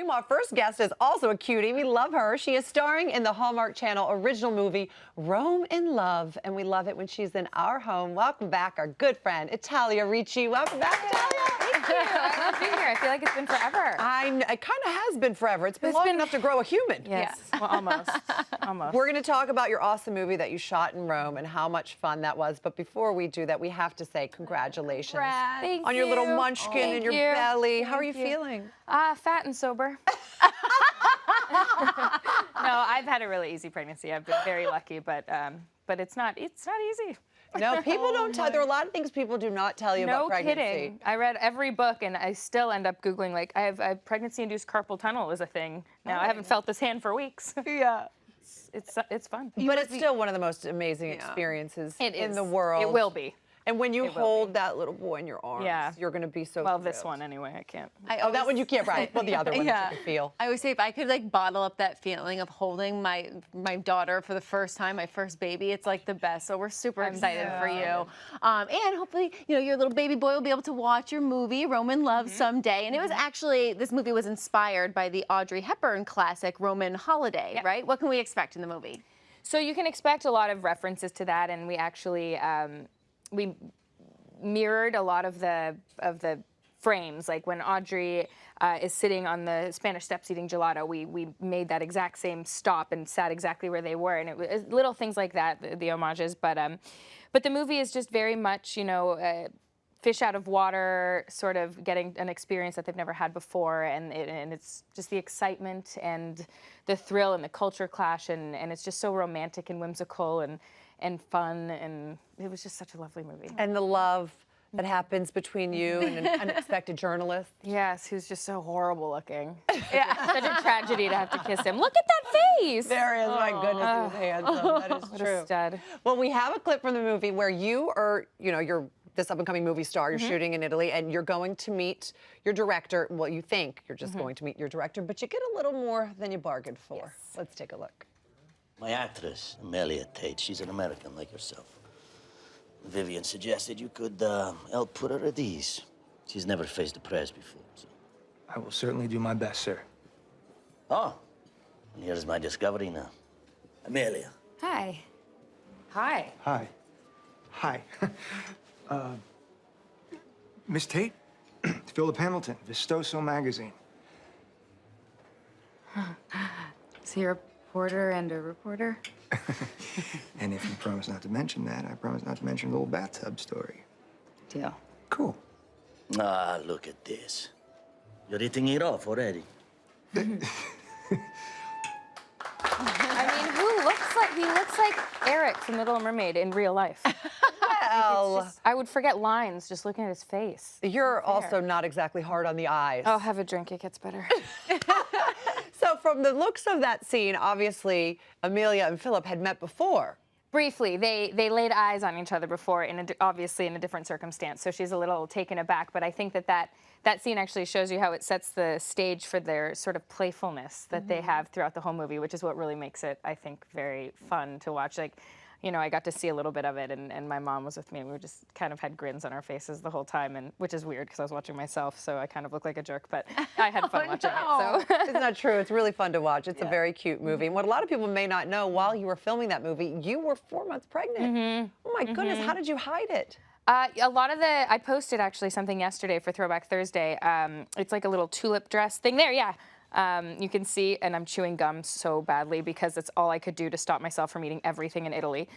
Meanwhile, our first guest is also a cutie. We love her. She is starring in the Hallmark Channel original movie, Rome in Love, and we love it when she's in our home. Welcome back, our good friend, Italia Ricci. Welcome back, Italia. Thank you. I love being here. I feel like it's been forever. It kind of has been forever. It's been long enough to grow a human. Yes, well, almost. Almost. We're going to talk about your awesome movie that you shot in Rome and how much fun that was. But before we do that, we have to say congratulations Thank on your little you. munchkin in your Thank you. belly. How are you Thank you. feeling? Fat and sober. No, I've had a really easy pregnancy. I've been very lucky, but it's not easy. No, people don't tell. There are a lot of things people do not tell you about pregnancy. No kidding. I read every book, and I still end up Googling, like, I have pregnancy-induced carpal tunnel is a thing. Now, I haven't felt this hand for weeks. Yeah. It's fun. But it's still one of the most amazing experiences in the world. It will be. And when you hold that little boy in your arms, you're going to be so thrilled. This one anyway, I can't. That one you can't, right? Well, the other one you can feel. I would say if I could like bottle up that feeling of holding my daughter for the first time, my first baby, it's like the best. So we're super excited for you. And hopefully, you know, your little baby boy will be able to watch your movie, Rome in Love, someday. And it was actually, this movie was inspired by the Audrey Hepburn classic, Roman Holiday, right? What can we expect in the movie? So you can expect a lot of references to that, and we actually, we mirrored a lot of the frames. Like when Audrey is sitting on the Spanish Steps eating gelato, we made that exact same stop and sat exactly where they were, and it was little things like that, the homages. But the movie is just very much, you know, fish out of water, sort of getting an experience that they've never had before, and it's just the excitement and the thrill and the culture clash, and it's just so romantic and whimsical and fun, and it was just such a lovely movie. And the love that happens between you and an unexpected journalist. Yes, who's just so horrible looking. Yeah. Such a tragedy to have to kiss him. Look at that face! There is, my goodness, he's handsome. That is What true. a stud. Well, we have a clip from the movie where you are, you know, you're this up-and-coming movie star. You're shooting in Italy, and you're going to meet your director. Well, you think you're just going to meet your director, but you get a little more than you bargained for. Yes. Let's take a look. My actress, Amelia Tate, she's an American like yourself. Vivian suggested you could help put her at ease. She's never faced the press before, so. I will certainly do my best, sir. Oh, and here's my discovery now. Amelia. Hi. Hi. Hi. Hi. Miss Tate, Philip Hamilton, Vistoso magazine. Is he a reporter and a reporter? And if you promise not to mention that, I promise not to mention the little bathtub story. Deal. Cool. Ah, look at this. You're eating it off already. I mean, he looks like Eric from Little Mermaid in real life. Well, I would forget lines just looking at his face. you're also not exactly hard on the eyes. Oh, have a drink, it gets better. So from the looks of that scene, obviously, Amelia and Philip had met before. Briefly, they laid eyes on each other before, obviously in a different circumstance, so she's a little taken aback, but I think that scene actually shows you how it sets the stage for their sort of playfulness that they have throughout the whole movie, which is what really makes it, I think, very fun to watch. Like, you know, I got to see a little bit of it, and my mom was with me, and we just kind of had grins on our faces the whole time, and which is weird because I was watching myself, so I kind of look like a jerk, but I had fun watching it. So. It's not true. It's really fun to watch. It's a very cute movie. And what a lot of people may not know, while you were filming that movie, you were 4 months pregnant. Oh my goodness, how did you hide it? A lot of I posted actually something yesterday for Throwback Thursday. It's like a little tulip dress thing there, yeah. You can see, and I'm chewing gum so badly because it's all I could do to stop myself from eating everything in Italy.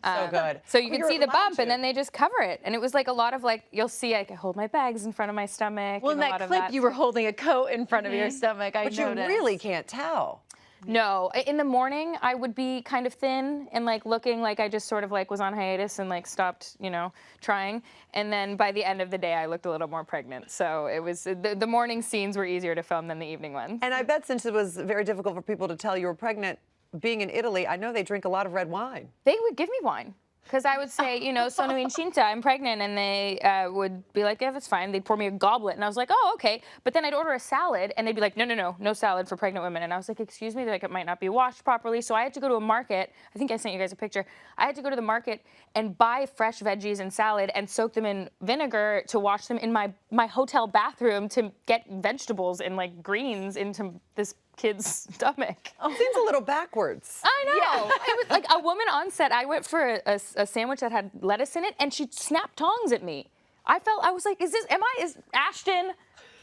So good. So you can see the bump, and then they just cover it. And it was like a lot of like, you'll see I hold my bags in front of my stomach. Well, in and a that lot of clip, that. you were holding a coat in front of your stomach. I But you noticed. really can't tell. No, in the morning I would be kind of thin and like looking like I just sort of like was on hiatus and like stopped, you know, trying. And then by the end of the day I looked a little more pregnant. So it was, the morning scenes were easier to film than the evening ones. And I bet since it was very difficult for people to tell you were pregnant, being in Italy, I know they drink a lot of red wine. They would give me wine. Because I would say, you know, Sono incinta, I'm pregnant, and they would be like, yeah, that's fine. They'd pour me a goblet, and I was like, oh, okay. But then I'd order a salad, and they'd be like, no salad for pregnant women. And I was like, excuse me, like it might not be washed properly. So I had to go to a market. I think I sent you guys a picture. I had to go to the market and buy fresh veggies and salad and soak them in vinegar to wash them in my hotel bathroom to get vegetables and like greens into this kid's stomach. Seems a little backwards. I know. It was like a woman on set. I went for a sandwich that had lettuce in it, and she snapped tongs at me. I was like, is Ashton,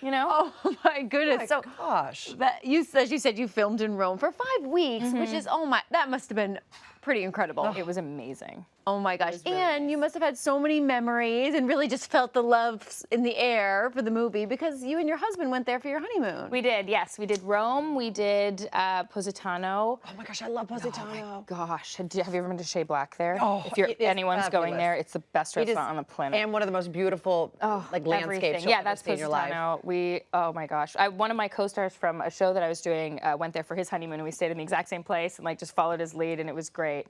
you know? Oh my goodness. So Gosh. as you said, you filmed in Rome for 5 weeks, which is, that must have been pretty incredible. It was amazing. Oh my gosh. And you must have had so many memories and really just felt the love in the air for the movie because you and your husband went there for your honeymoon. We did, yes. We did Rome. We did Positano. Oh my gosh, I love Positano. Gosh, have you ever been to Shea Black there? Oh, if it is anyone's going fabulous. there, it's the best It is- restaurant on the planet. And one of the most beautiful like landscapes Everything. you'll Yeah, ever that's see in your life. Positano. Oh my gosh. One of my co-stars from a show that I was doing went there for his honeymoon, and we stayed in the exact same place and like just followed his lead, and it was great.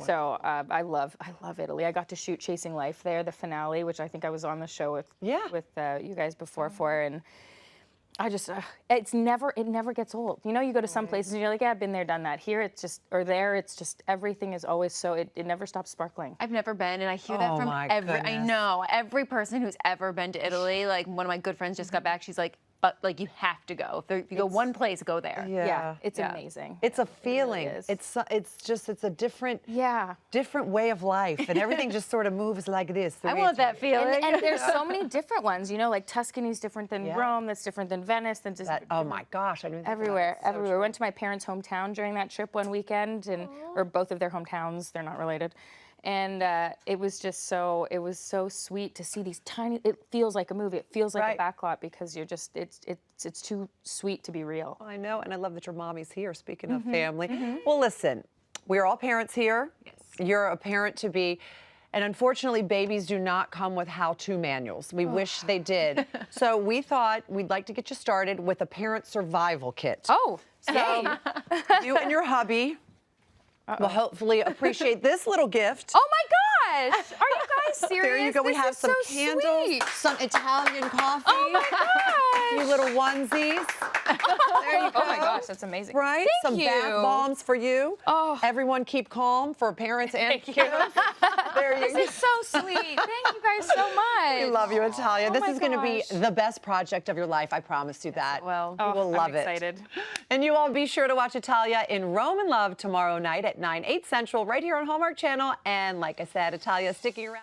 So I love Italy. I got to shoot Chasing Life there, the finale, which I think I was on the show with you guys before for, and I just it never gets old. You know, you go to some places and you're like, yeah, I've been there, done that. Here it's just, or there it's just, everything is always so, it never stops sparkling. I've never been, and I hear that Oh from my I goodness. know every person who's ever been to Italy. Like one of my good friends just got back. She's like, but like you have to go. If you go one place, go there. Yeah. It's amazing. It's a feeling. is. It's a different Yeah. different way of life, and everything just sort of moves like this. I want that feeling. And there's so many different ones, you know, like Tuscany's different than Rome, that's different than Venice, than just Oh my gosh, I didn't think about everywhere, it. So everywhere. Went to my parents' hometown during that trip one weekend, and or both of their hometowns. They're not related, and it was just so sweet to see these tiny. It feels like a movie. It feels like Right. a backlot because you're just it's too sweet to be real. I know, and I love that your mommy's here. Speaking of family, well, listen, we're all parents here. Yes, you're a parent to be. And unfortunately, babies do not come with how-to manuals. We wish they did. So we thought we'd like to get you started with a parent survival kit. Oh, So you and your hubby will hopefully appreciate this little gift. oh my gosh! Are you guys serious? There you go. We This have is some so candles, sweet. some Italian coffee, Oh my a few gosh! little onesies. There you go. Oh my gosh, that's amazing. Right? Thank Some you. bath bombs for you. Oh. Everyone keep calm for parents and Thank you. kids. There you This is so sweet. Thank you guys so much. We love you, Italia. Oh This my is going to be gosh. the best project of your life. I promise you that. will. You will love I'm it. excited. And you all be sure to watch Italia in Rome and Love tomorrow night at 9/8 Central right here on Hallmark Channel. And like I said, Italia sticking around.